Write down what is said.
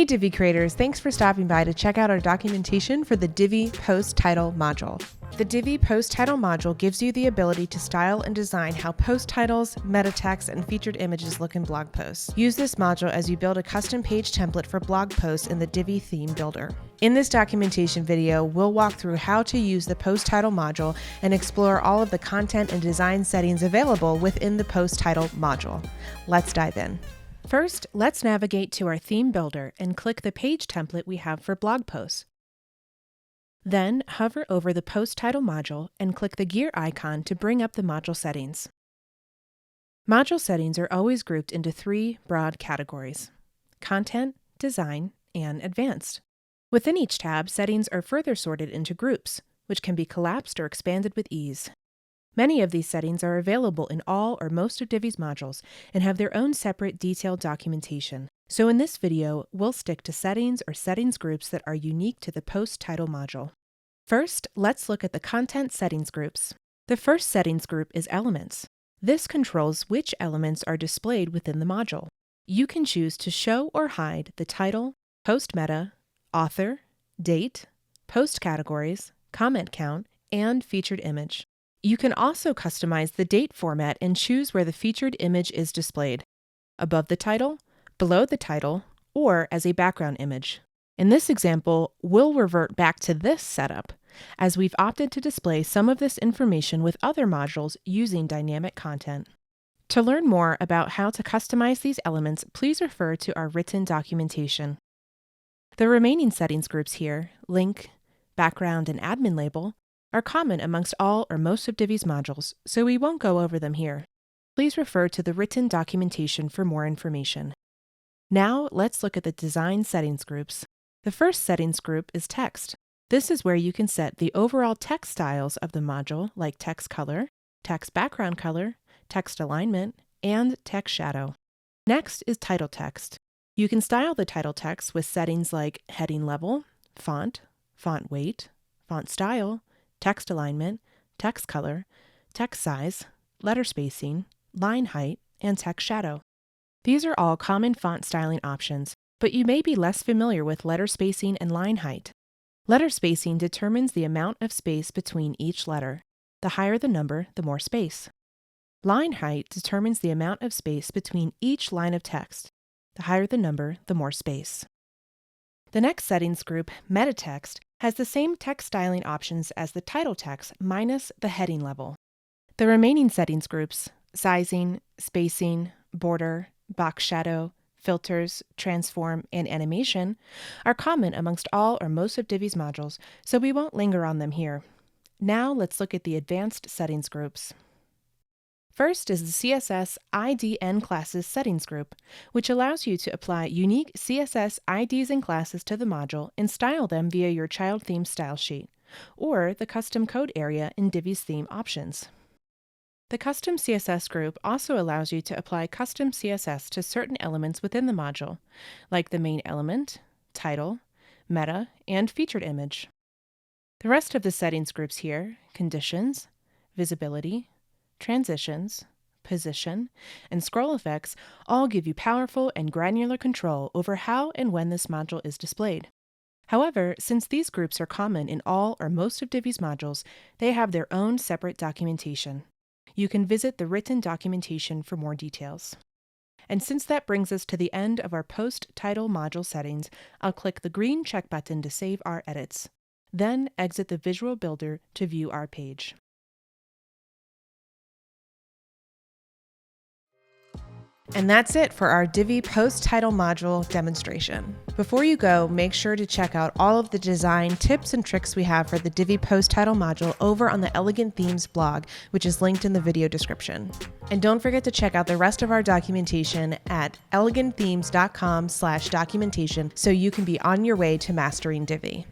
Hey Divi creators, thanks for stopping by to check out our documentation for the Divi Post Title module. The Divi Post Title module gives you the ability to style and design how post titles, meta text, and featured images look in blog posts. Use this module as you build a custom page template for blog posts in the Divi theme builder. In this documentation video, we'll walk through how to use the Post Title module and explore all of the content and design settings available within the Post Title module. Let's dive in. First, let's navigate to our theme builder and click the page template we have for blog posts. Then, hover over the Post Title module and click the gear icon to bring up the module settings. Module settings are always grouped into three broad categories: Content, Design, and Advanced. Within each tab, settings are further sorted into groups, which can be collapsed or expanded with ease. Many of these settings are available in all or most of Divi's modules and have their own separate detailed documentation. So in this video, we'll stick to settings or settings groups that are unique to the Post Title module. First, let's look at the content settings groups. The first settings group is Elements. This controls which elements are displayed within the module. You can choose to show or hide the title, post meta, author, date, post categories, comment count, and featured image. You can also customize the date format and choose where the featured image is displayed: above the title, below the title, or as a background image. In this example, we'll revert back to this setup, as we've opted to display some of this information with other modules using dynamic content. To learn more about how to customize these elements, please refer to our written documentation. The remaining settings groups here, link, background, and admin label, are common amongst all or most of Divi's modules, so we won't go over them here. Please refer to the written documentation for more information. Now, let's look at the design settings groups. The first settings group is Text. This is where you can set the overall text styles of the module, like text color, text background color, text alignment, and text shadow. Next is Title Text. You can style the title text with settings like heading level, font weight, font style, text alignment, text color, text size, letter spacing, line height, and text shadow. These are all common font styling options, but you may be less familiar with letter spacing and line height. Letter spacing determines the amount of space between each letter. The higher the number, the more space. Line height determines the amount of space between each line of text. The higher the number, the more space. The next settings group, Meta Text, has the same text styling options as the title text minus the heading level. The remaining settings groups, Sizing, Spacing, Border, Box Shadow, Filters, Transform, and Animation, are common amongst all or most of Divi's modules, so we won't linger on them here. Now let's look at the advanced settings groups. First is the CSS IDN classes settings group, which allows you to apply unique CSS IDs and classes to the module and style them via your child theme style sheet, or the custom code area in Divi's theme options. The custom CSS group also allows you to apply custom CSS to certain elements within the module, like the main element, title, meta, and featured image. The rest of the settings groups here, conditions, visibility, transitions, position, and scroll effects all give you powerful and granular control over how and when this module is displayed. However, since these groups are common in all or most of Divi's modules, they have their own separate documentation. You can visit the written documentation for more details. And since that brings us to the end of our Post Title module settings, I'll click the green check button to save our edits. Then exit the Visual Builder to view our page. And that's it for our Divi Post Title module demonstration. Before you go, make sure to check out all of the design tips and tricks we have for the Divi Post Title module over on the Elegant Themes blog, which is linked in the video description. And don't forget to check out the rest of our documentation at elegantthemes.com/documentation so you can be on your way to mastering Divi.